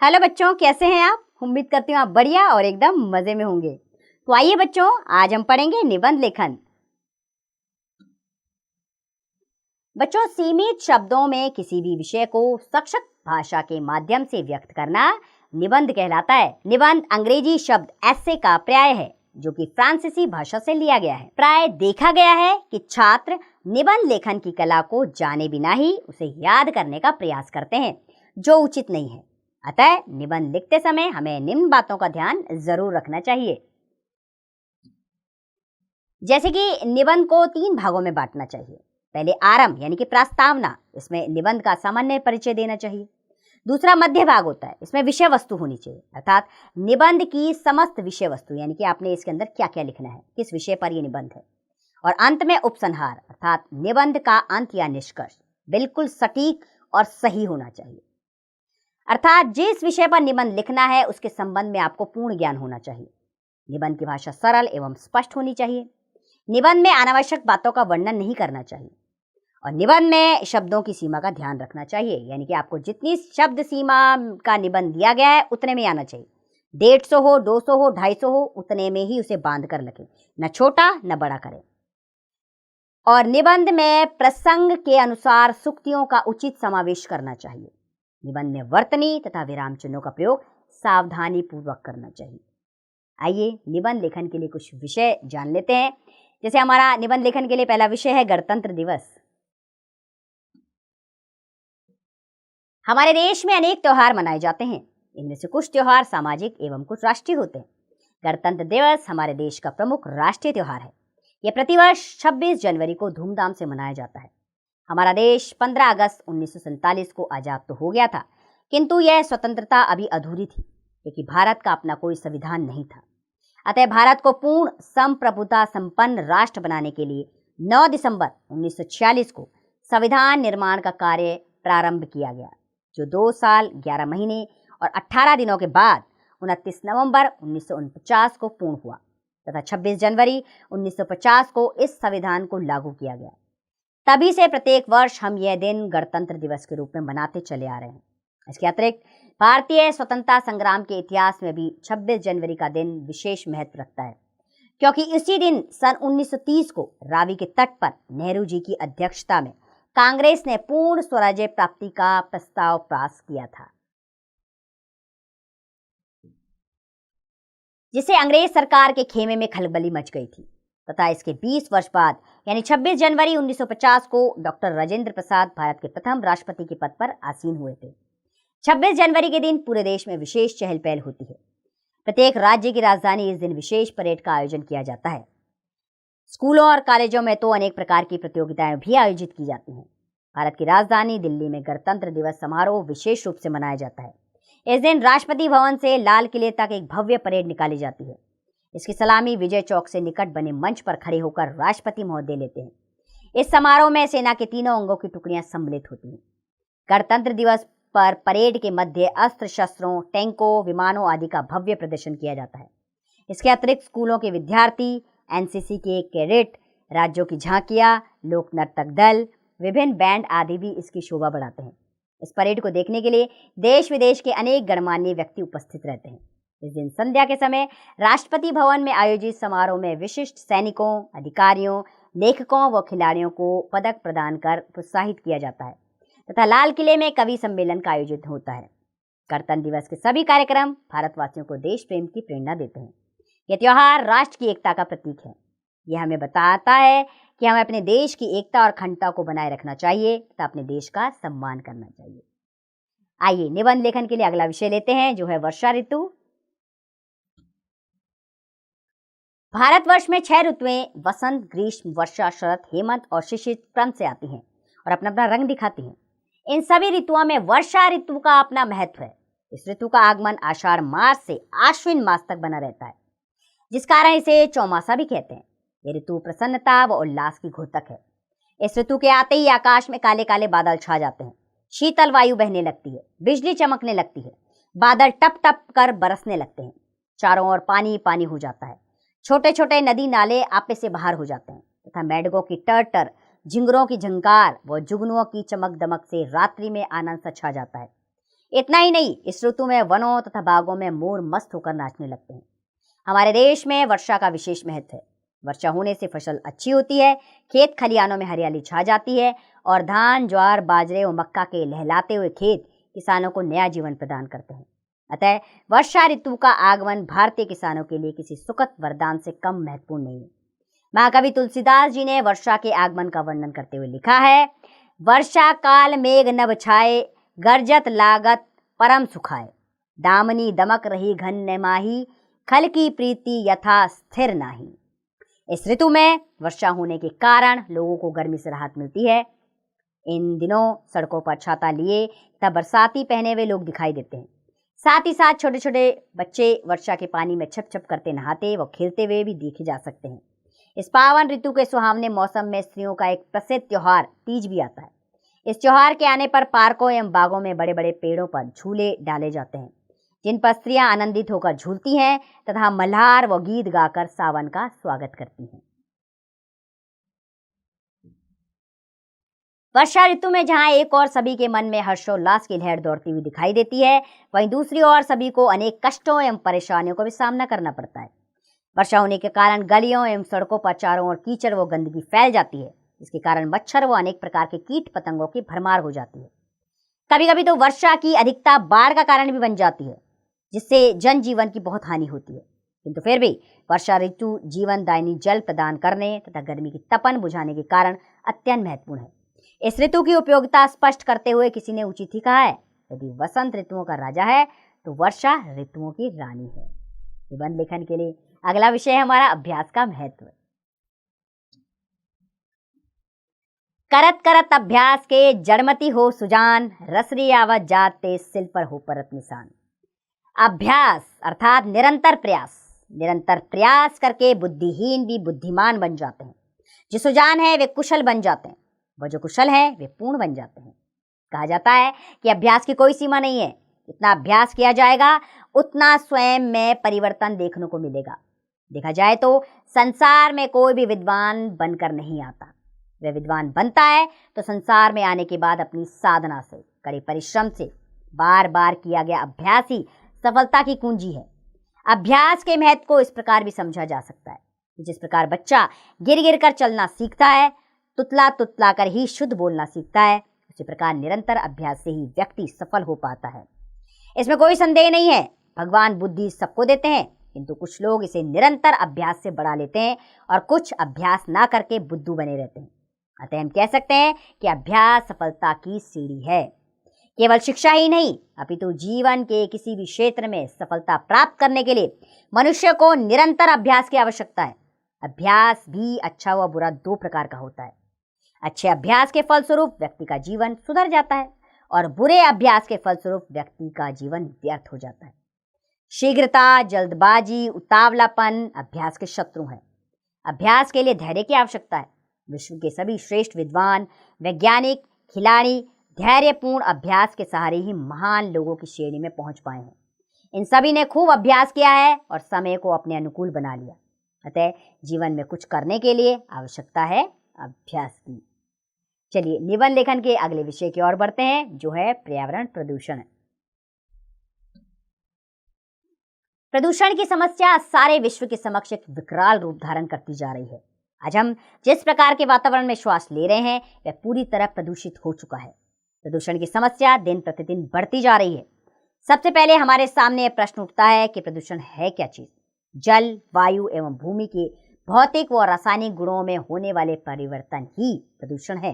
Hello बच्चों, कैसे हैं आप? उम्मीद करती हूँ आप बढ़िया और एकदम मजे में होंगे। तो आइए बच्चों, आज हम पढ़ेंगे निबंध लेखन। बच्चों, सीमित शब्दों में किसी भी विषय को सशक्त भाषा के माध्यम से व्यक्त करना निबंध कहलाता है। निबंध अंग्रेजी शब्द ऐसे का पर्याय है जो कि फ्रांसीसी भाषा से लिया गया है। प्राय देखा गया है कि छात्र निबंध लेखन की कला को जाने बिना ही उसे याद करने का प्रयास करते हैं, जो उचित नहीं है। अतः निबंध लिखते समय हमें निम्न बातों का ध्यान जरूर रखना चाहिए। जैसे कि निबंध को 3 भागों में बांटना चाहिए। पहले आरंभ यानी कि प्रस्तावना, इसमें निबंध का सामान्य परिचय देना चाहिए। दूसरा मध्य भाग होता है, इसमें विषय वस्तु होनी चाहिए, अर्थात निबंध की समस्त विषय वस्तु, यानी कि आपने इसके अंदर क्या क्या लिखना है, किस विषय पर यह निबंध है। और अंत में उपसंहार, अर्थात निबंध का अंत या निष्कर्ष बिल्कुल सटीक और सही होना चाहिए। अर्थात जिस विषय पर निबंध लिखना है उसके संबंध में आपको पूर्ण ज्ञान होना चाहिए। निबंध की भाषा सरल एवं स्पष्ट होनी चाहिए। निबंध में अनावश्यक बातों का वर्णन नहीं करना चाहिए और निबंध में शब्दों की सीमा का ध्यान रखना चाहिए, यानी कि आपको जितनी शब्द सीमा का निबंध दिया गया है उतने में आना चाहिए। 150 हो, 200 हो, 250 हो, उतने में ही उसे बांध कर लिखें, न छोटा न बड़ा करें। और निबंध में प्रसंग के अनुसार सूक्तियों का उचित समावेश करना चाहिए। निबंध में वर्तनी तथा विराम चिन्हों का प्रयोग सावधानी पूर्वक करना चाहिए। आइए निबंध लेखन के लिए कुछ विषय जान लेते हैं। जैसे हमारा निबंध लेखन के लिए पहला विषय है गणतंत्र दिवस। हमारे देश में अनेक त्योहार मनाए जाते हैं। इनमें से कुछ त्योहार सामाजिक एवं कुछ राष्ट्रीय होते हैं। गणतंत्र दिवस हमारे देश का प्रमुख राष्ट्रीय त्योहार है। यह प्रतिवर्ष 26 जनवरी को धूमधाम से मनाया जाता है। हमारा देश 15 अगस्त 1947 को आजाद तो हो गया था, किंतु यह स्वतंत्रता अभी अधूरी थी क्योंकि भारत का अपना कोई संविधान नहीं था। अतः भारत को पूर्ण संप्रभुता संपन्न राष्ट्र बनाने के लिए 9 दिसंबर 1946 को संविधान निर्माण का कार्य प्रारंभ किया गया, जो 2 साल 11 महीने और 18 दिनों के बाद 29 नवंबर 1949 को पूर्ण हुआ तथा 26 जनवरी 1950 को इस संविधान को लागू किया गया। तभी से प्रत्येक वर्ष हम यह दिन गणतंत्र दिवस के रूप में मनाते चले आ रहे हैं। इसके अतिरिक्त भारतीय स्वतंत्रता संग्राम के इतिहास में भी 26 जनवरी का दिन विशेष महत्व रखता है, क्योंकि इसी दिन सन 1930 को रावी के तट पर नेहरू जी की अध्यक्षता में कांग्रेस ने पूर्ण स्वराज्य प्राप्ति का प्रस्ताव पास किया था, जिसे अंग्रेज सरकार के खेमे में खलबली मच गई थी। तथा इसके 20 वर्ष बाद यानी 26 जनवरी 1950 को डॉक्टर राजेंद्र प्रसाद भारत के प्रथम राष्ट्रपति के पद पर आसीन हुए थे। 26 जनवरी के दिन पूरे देश में विशेष चहल पहल होती है। प्रत्येक राज्य की राजधानी इस दिन विशेष परेड का आयोजन किया जाता है। स्कूलों और कॉलेजों में तो अनेक प्रकार की प्रतियोगिताएं भी आयोजित की जाती हैं। भारत की राजधानी दिल्ली में गणतंत्र दिवस समारोह विशेष रूप से मनाया जाता है। इस दिन राष्ट्रपति भवन से लाल किले तक एक भव्य परेड निकाली जाती है। इसकी सलामी विजय चौक से निकट बने मंच पर खड़े होकर राष्ट्रपति महोदय लेते हैं। इस समारोह में सेना के तीनों अंगों की टुकड़ियां सम्मिलित होती हैं। गणतंत्र दिवस पर परेड के मध्य अस्त्र शस्त्रों, टैंकों, विमानों आदि का भव्य प्रदर्शन किया जाता है। इसके अतिरिक्त स्कूलों के विद्यार्थी, एनसीसी के कैडेट, राज्यों की झांकियां, लोक नर्तक दल, विभिन्न बैंड आदि भी इसकी शोभा बढ़ाते हैं। इस परेड को देखने के लिए देश विदेश के अनेक गणमान्य व्यक्ति उपस्थित रहते हैं। इस दिन संध्या के समय राष्ट्रपति भवन में आयोजित समारोह में विशिष्ट सैनिकों, अधिकारियों, लेखकों व खिलाड़ियों को पदक प्रदान कर प्रोत्साहित किया जाता है तथा लाल किले में कवि सम्मेलन का आयोजन होता है। गणतंत्र दिवस के सभी कार्यक्रम भारतवासियों को देश प्रेम की प्रेरणा देते हैं। यह त्योहार राष्ट्र की एकता का प्रतीक है। यह हमें बताता है कि हमें अपने देश की एकता और अखंडता को बनाए रखना चाहिए तथा अपने देश का सम्मान करना चाहिए। आइए निबंध लेखन के लिए अगला विषय लेते हैं, जो है वर्षा ऋतु। भारतवर्ष में 6 ऋतुएं वसंत, ग्रीष्म, वर्षा, शरत, हेमंत और शिशिर क्रम से आती हैं और अपना अपना रंग दिखाती हैं। इन सभी ऋतुओं में वर्षा ऋतु का अपना महत्व है। इस ऋतु का आगमन आषाढ़ मास से आश्विन मास तक बना रहता है, जिस कारण इसे चौमासा भी कहते हैं। यह ऋतु प्रसन्नता व उल्लास की घोतक है। इस ऋतु के आते ही आकाश में काले काले बादल छा जाते हैं, शीतल वायु बहने लगती है, बिजली चमकने लगती है, बादल टप टप कर बरसने लगते हैं, चारों ओर पानी पानी हो जाता है, छोटे छोटे नदी नाले आपे से बाहर हो जाते हैं तथा मेंढकों की टर, झिंगुरों की झंकार व जुगनुओं की चमक दमक से रात्रि में आनंद सा छा जाता है। इतना ही नहीं, इस ऋतु में वनों तथा बागों में मोर मस्त होकर नाचने लगते हैं। हमारे देश में वर्षा का विशेष महत्व है। वर्षा होने से फसल अच्छी होती है, खेत खलिहानों में हरियाली छा जाती है और धान, ज्वार, बाजरे और मक्का के लहलाते हुए खेत किसानों को नया जीवन प्रदान करते हैं। अतः वर्षा ऋतु का आगमन भारतीय किसानों के लिए किसी सुखद वरदान से कम महत्वपूर्ण नहीं है। महाकवि तुलसीदास जी ने वर्षा के आगमन का वर्णन करते हुए लिखा है, वर्षा काल मेघ नभ छाए, गर्जत लागत परम सुखाए, दामनी दमक रही घन नमाही, खल की प्रीति यथा स्थिर नाही। इस ऋतु में वर्षा होने के कारण लोगों को गर्मी से राहत मिलती है। इन दिनों सड़कों पर छाता लिए तथा बरसाती पहने हुए लोग दिखाई देते हैं। साथ ही साथ छोटे छोटे बच्चे वर्षा के पानी में छप छप करते नहाते व खेलते हुए भी देखे जा सकते हैं। इस पावन ऋतु के सुहावने मौसम में स्त्रियों का एक प्रसिद्ध त्योहार तीज भी आता है। इस त्योहार के आने पर पार्कों एवं बागों में बड़े बड़े पेड़ों पर झूले डाले जाते हैं, जिन पर स्त्रियां आनंदित होकर झूलती हैं तथा मल्हार व गीत गाकर सावन का स्वागत करती हैं। वर्षा ऋतु में जहां एक और सभी के मन में हर्षोल्लास की लहर दौड़ती हुई दिखाई देती है, वहीं दूसरी ओर सभी को अनेक कष्टों एवं परेशानियों का भी सामना करना पड़ता है। वर्षा होने के कारण गलियों एवं सड़कों पर चारों ओर कीचड़ व गंदगी फैल जाती है, जिसके कारण मच्छर व अनेक प्रकार के कीट पतंगों की भरमार हो जाती है। कभी कभी तो वर्षा की अधिकता बाढ़ का कारण भी बन जाती है, जिससे जनजीवन की बहुत हानि होती है। किंतु फिर भी वर्षा ऋतु जीवनदायिनी जल प्रदान करने तथा गर्मी की तपन बुझाने के कारण अत्यंत महत्वपूर्ण है। इस ऋतु की उपयोगिता स्पष्ट करते हुए किसी ने उचित ही कहा है, यदि वसंत ऋतुओं का राजा है तो वर्षा ऋतुओं की रानी है। निबंध लेखन के लिए अगला विषय है हमारा अभ्यास का महत्व। करत करत अभ्यास के जड़मती हो सुजान, रसरी आवत जात ते सिल पर हो परत निशान। अभ्यास अर्थात निरंतर प्रयास करके बुद्धिहीन भी बुद्धिमान बन जाते हैं। जो सुजान है वे कुशल बन जाते हैं, वह जो कुशल है वे पूर्ण बन जाते हैं। कहा जाता है कि अभ्यास की कोई सीमा नहीं है। जितना अभ्यास किया जाएगा उतना स्वयं में परिवर्तन देखने को मिलेगा। देखा जाए तो संसार में कोई भी विद्वान बनकर नहीं आता। वह विद्वान बनता है तो संसार में आने के बाद अपनी साधना से, कड़े परिश्रम से, बार बार किया गया अभ्यास ही सफलता की कुंजी है। अभ्यास के महत्व को इस प्रकार भी समझा जा सकता है कि जिस प्रकार बच्चा गिर गिर कर चलना सीखता है, तुतला तुतला कर ही शुद्ध बोलना सीखता है, उसी प्रकार निरंतर अभ्यास से ही व्यक्ति सफल हो पाता है। इसमें कोई संदेह नहीं है। भगवान बुद्धि सबको देते हैं, किंतु कुछ लोग इसे निरंतर अभ्यास से बढ़ा लेते हैं और कुछ अभ्यास ना करके बुद्धू बने रहते हैं। अतः हम कह सकते हैं कि अभ्यास सफलता की सीढ़ी है। केवल शिक्षा ही नहीं, अपितु जीवन के किसी भी क्षेत्र में सफलता प्राप्त करने के लिए मनुष्य को निरंतर अभ्यास की आवश्यकता है। अभ्यास भी अच्छा व बुरा दो प्रकार का होता है। अच्छे अभ्यास के फलस्वरूप व्यक्ति का जीवन सुधर जाता है और बुरे अभ्यास के फलस्वरूप व्यक्ति का जीवन व्यर्थ हो जाता है। शीघ्रता, जल्दबाजी, उतावलापन अभ्यास के शत्रु हैं। अभ्यास के लिए धैर्य की आवश्यकता है। विश्व के सभी श्रेष्ठ विद्वान, वैज्ञानिक, खिलाड़ी धैर्यपूर्ण अभ्यास के सहारे ही महान लोगों की श्रेणी में पहुंच पाए हैं। इन सभी ने खूब अभ्यास किया है और समय को अपने अनुकूल बना लिया। अतः जीवन में कुछ करने के लिए आवश्यकता है अभ्यास की। चलिए निबंध लेखन के अगले विषय की ओर बढ़ते हैं, जो है पर्यावरण प्रदूषण। प्रदूषण की समस्या सारे विश्व के समक्ष एक विकराल रूप धारण करती जा रही है। आज हम जिस प्रकार के वातावरण में श्वास ले रहे हैं वह पूरी तरह प्रदूषित हो चुका है। प्रदूषण की समस्या दिन प्रतिदिन बढ़ती जा रही है। सबसे पहले हमारे सामने प्रश्न उठता है कि प्रदूषण है क्या चीज। जल, वायु एवं भूमि के भौतिक व रासायनिक गुणों में होने वाले परिवर्तन ही प्रदूषण है।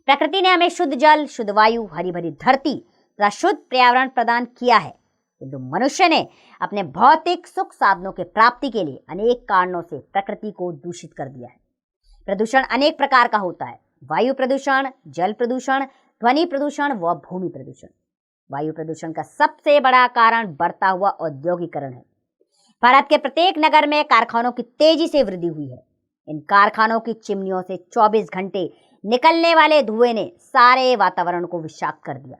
प्रकृति ने हमें शुद्ध जल, शुद्ध वायु, हरी भरी धरती तथा शुद्ध पर्यावरण प्रदान किया है, किंतु मनुष्य ने अपने भौतिक सुख साधनों के प्राप्ति के लिए अनेक कारणों से प्रकृति को दूषित कर दिया है। प्रदूषण अनेक प्रकार का होता है। वायु प्रदूषण, जल प्रदूषण, ध्वनि प्रदूषण व भूमि प्रदूषण। वायु प्रदूषण का सबसे बड़ा कारण बढ़ता हुआ औद्योगिकरण है। भारत के प्रत्येक नगर में कारखानों की तेजी से वृद्धि हुई है। इन कारखानों की चिमनियों से 24 घंटे निकलने वाले धुएं ने सारे वातावरण को विषाक्त कर दिया।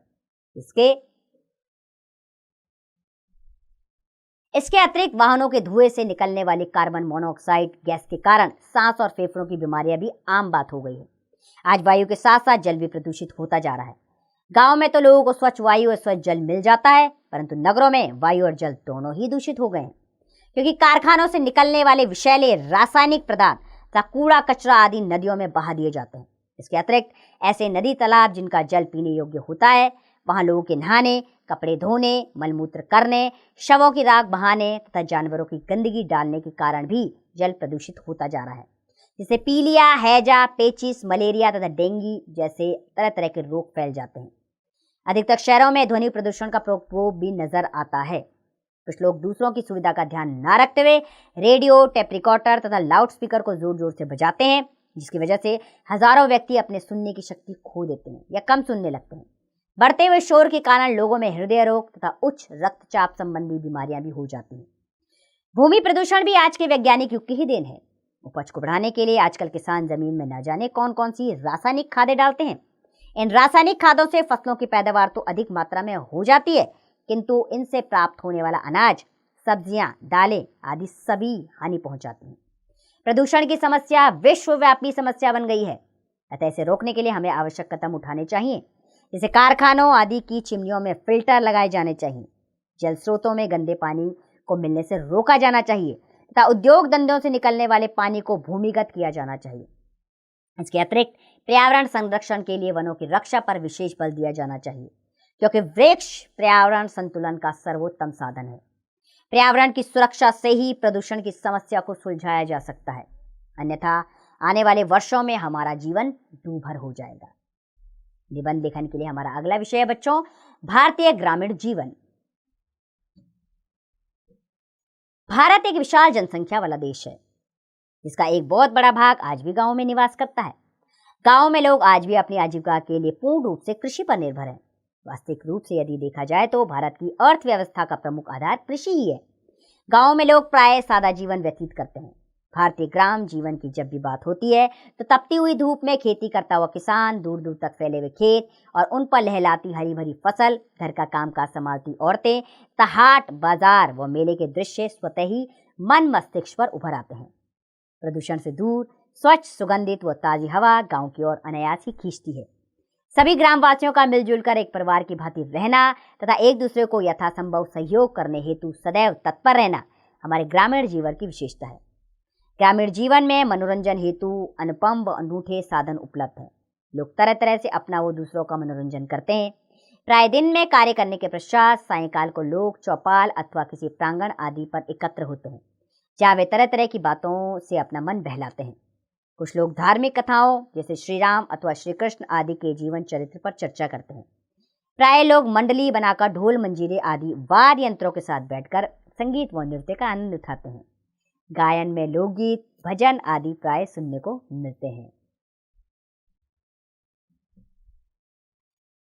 इसके अतिरिक्त वाहनों के धुएं से निकलने वाली कार्बन मोनोऑक्साइड गैस के कारण सांस और फेफड़ों की बीमारियां भी आम बात हो गई है। आज वायु के साथ साथ जल भी प्रदूषित होता जा रहा है। गांव में तो लोगों को स्वच्छ वायु और स्वच्छ जल मिल जाता है, परंतु नगरों में वायु और जल दोनों ही दूषित हो गए हैं, क्योंकि कारखानों से निकलने वाले विषैले रासायनिक पदार्थ तथा कूड़ा कचरा आदि नदियों में बहा दिए जाते हैं। इसके अतिरिक्त ऐसे नदी तालाब जिनका जल पीने योग्य होता है, वहां लोगों के नहाने, कपड़े धोने, मलमूत्र करने, शवों की राख बहाने तथा जानवरों की गंदगी डालने के कारण भी जल प्रदूषित होता जा रहा है, जिससे पीलिया, हैजा, पेचिस, मलेरिया तथा डेंगू जैसे तरह तरह के रोग फैल जाते हैं। अधिकतर शहरों में ध्वनि प्रदूषण का प्रकोप भी नजर आता है। कुछ लोग दूसरों की सुविधा का ध्यान न रखते हुए रेडियो, टेप रिकॉर्डर तथा लाउड स्पीकर को जोर जोर से बजाते हैं, जिसकी वजह से हजारों व्यक्ति अपने सुनने की शक्ति खो देते हैं या कम सुनने लगते हैं। बढ़ते हुए शोर के कारण लोगों में हृदय रोग तथा उच्च रक्तचाप संबंधी बीमारियां भी हो जाती हैं। भूमि प्रदूषण भी आज के वैज्ञानिक युग की ही देन है। उपज को बढ़ाने के लिए आजकल किसान जमीन में न जाने कौन कौन सी रासायनिक खादें डालते हैं। इन रासायनिक खादों से फसलों की पैदावार तो अधिक मात्रा में हो जाती है, किंतु इनसे प्राप्त होने वाला अनाज, सब्जियां, दालें आदि सभी हानि पहुंचाती हैं। प्रदूषण की समस्या विश्वव्यापी समस्या बन गई है, अतः इसे रोकने के लिए हमें आवश्यक कदम उठाने चाहिए। जैसे कारखानों आदि की चिमनियों में फिल्टर लगाए जाने चाहिए, जल स्रोतों में गंदे पानी को मिलने से रोका जाना चाहिए तथा उद्योग धंधों से निकलने वाले पानी को भूमिगत किया जाना चाहिए। इसके अतिरिक्त पर्यावरण संरक्षण के लिए वनों की रक्षा पर विशेष बल दिया जाना चाहिए, क्योंकि वृक्ष पर्यावरण संतुलन का सर्वोत्तम साधन है। पर्यावरण की सुरक्षा से ही प्रदूषण की समस्या को सुलझाया जा सकता है, अन्यथा आने वाले वर्षों में हमारा जीवन दूभर हो जाएगा। निबंध लेखन के लिए हमारा अगला विषय है बच्चों, भारतीय ग्रामीण जीवन। भारत एक विशाल जनसंख्या वाला देश है, जिसका एक बहुत बड़ा भाग आज भी गांवों में निवास करता है। गांवों में लोग आज भी अपनी आजीविका के लिए पूर्ण रूप से कृषि पर निर्भर हैं। वास्तविक रूप से यदि देखा जाए तो भारत की अर्थव्यवस्था का प्रमुख आधार कृषि ही है। गांवों में लोग प्राय सादा जीवन व्यतीत करते हैं। भारतीय ग्राम जीवन की जब भी बात होती है तो तपती हुई धूप में खेती करता हुआ किसान, दूर दूर तक फैले हुए खेत और उन पर लहलाती हरी भरी फसल, घर का कामकाज संभालती औरतें, हाट, बाजार व मेले के दृश्य स्वतः ही मन मस्तिष्क पर उभर आते हैं। प्रदूषण से दूर स्वच्छ, सुगंधित व ताजी हवा गांव की ओर अनायास ही खींचती है। सभी ग्रामवासियों का मिलजुल कर एक परिवार की भांति रहना तथा एक दूसरे को यथासंभव सहयोग करने हेतु सदैव तत्पर रहना हमारे ग्रामीण जीवन की विशेषता है। ग्रामीण जीवन में मनोरंजन हेतु अनुपम व अनूठे साधन उपलब्ध हैं। लोग तरह तरह से अपना व दूसरों का मनोरंजन करते हैं। प्राय दिन में कार्य करने के पश्चात सायंकाल को लोग चौपाल अथवा किसी प्रांगण आदि पर एकत्र होते हैं, जहाँ वे तरह तरह की बातों से अपना मन बहलाते हैं। कुछ लोग धार्मिक कथाओं जैसे श्री राम अथवा श्री कृष्ण आदि के जीवन चरित्र पर चर्चा करते हैं। प्राय लोग मंडली बनाकर ढोल, मंजीरे आदि वाद्य यंत्रों के साथ बैठकर संगीत व नृत्य का आनंद उठाते हैं। गायन में लोकगीत, भजन आदि प्राय सुनने को मिलते हैं।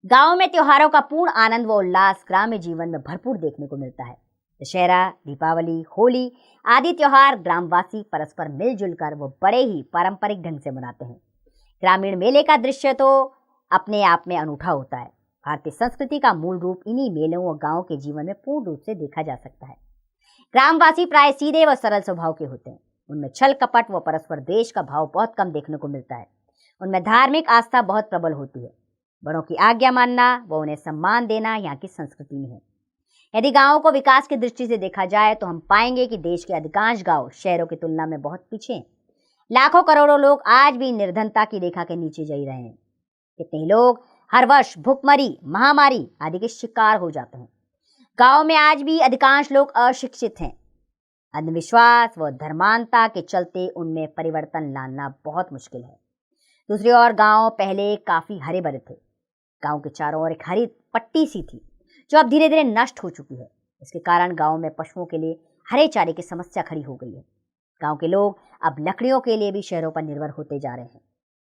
गांव में त्योहारों का पूर्ण आनंद व उल्लास ग्रामीण जीवन में भरपूर देखने को मिलता है। दशहरा, दीपावली, होली आदि त्योहार ग्रामवासी परस्पर मिलजुल कर वो बड़े ही पारंपरिक ढंग से मनाते हैं। ग्रामीण मेले का दृश्य तो अपने आप में अनूठा होता है। भारतीय संस्कृति का मूल रूप इन्हीं मेलों व गांव के जीवन में पूर्ण रूप से देखा जा सकता है। ग्रामवासी प्राय सीधे व सरल स्वभाव के होते हैं। उनमें छल कपट व परस्पर द्वेष का भाव बहुत कम देखने को मिलता है। उनमें धार्मिक आस्था बहुत प्रबल होती है। बड़ों की आज्ञा मानना व उन्हें सम्मान देना यहाँ की संस्कृति में है। यदि गांवों को विकास की दृष्टि से देखा जाए तो हम पाएंगे कि देश के अधिकांश गांव शहरों की तुलना में बहुत पीछे हैं। लाखों करोड़ों लोग आज भी निर्धनता की रेखा के नीचे जी रहे हैं। कितने लोग हर वर्ष भूखमरी, महामारी आदि के शिकार हो जाते हैं। गांव में आज भी अधिकांश लोग अशिक्षित हैं। अंधविश्वास व धर्मांधता के चलते उनमें परिवर्तन लाना बहुत मुश्किल है। दूसरी ओर गांव पहले काफी हरे भरे थे। गांव के चारों ओर एक हरी पट्टी सी थी जो अब धीरे धीरे नष्ट हो चुकी है। इसके कारण गांव में पशुओं के लिए हरे चारे की समस्या खड़ी हो गई है। गांव के लोग अब लकड़ियों के लिए भी शहरों पर निर्भर होते जा रहे हैं।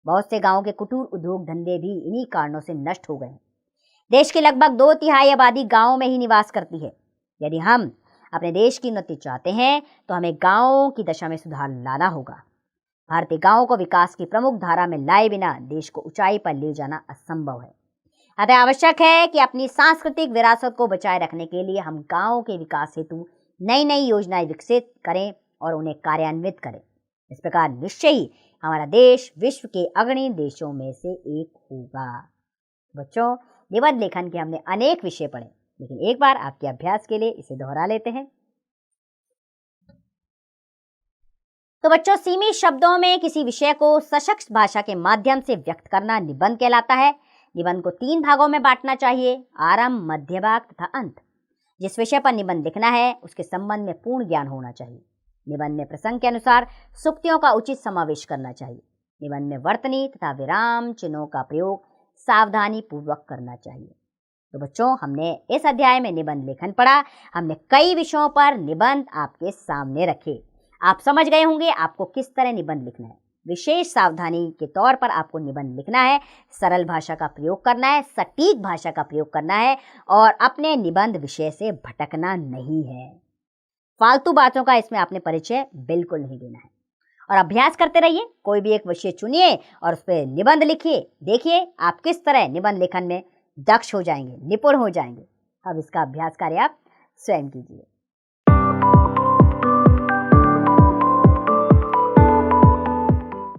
बहुत से गांव के कुटीर उद्योग धंधे भी इन्हीं कारणों से नष्ट हो गए हैं। देश की लगभग 2/3 आबादी गांव में ही निवास करती है। यदि हम अपने देश की उन्नति चाहते हैं तो हमें गांवों की दशा में सुधार लाना होगा। भारतीय गांवों को विकास की प्रमुख धारा में लाए बिना देश को ऊंचाई पर ले जाना असंभव है। अतः आवश्यक है कि अपनी सांस्कृतिक विरासत को बचाए रखने के लिए हम गांवों के विकास हेतु नई नई योजनाएं विकसित करें और उन्हें कार्यान्वित करें। इस प्रकार निश्चय ही हमारा देश विश्व के अग्रणी देशों में से एक होगा। बच्चों, निबंध लेखन के हमने अनेक विषय पढ़े, लेकिन एक बार आपके अभ्यास के लिए इसे दोहरा लेते हैं। तो बच्चों, सीमित शब्दों में किसी विषय को सशक्त भाषा के माध्यम से व्यक्त करना निबंध कहलाता है। निबंध को 3 भागों में बांटना चाहिए: आरंभ, मध्य भाग तथा अंत। जिस विषय पर निबंध लिखना है उसके संबंध में पूर्ण ज्ञान होना चाहिए। निबंध में प्रसंग के अनुसार सूक्तियों का उचित समावेश करना चाहिए। निबंध में वर्तनी तथा विराम चिन्हों का प्रयोग सावधानी पूर्वक करना चाहिए। तो बच्चों, हमने इस अध्याय में निबंध लेखन पढ़ा। हमने कई विषयों पर निबंध आपके सामने रखे। आप समझ गए होंगे आपको किस तरह निबंध लिखना है। विशेष सावधानी के तौर पर आपको निबंध लिखना है, सरल भाषा का प्रयोग करना है, सटीक भाषा का प्रयोग करना है और अपने निबंध विषय से भटकना नहीं है। फालतू बातों का इसमें आपने परिचय बिल्कुल नहीं देना है। और अभ्यास करते रहिए। कोई भी एक विषय चुनिए और उस पर निबंध लिखिए। देखिए आप किस तरह निबंध लेखन में दक्ष हो जाएंगे, निपुण हो जाएंगे। अब इसका अभ्यास कार्य आप स्वयं कीजिए।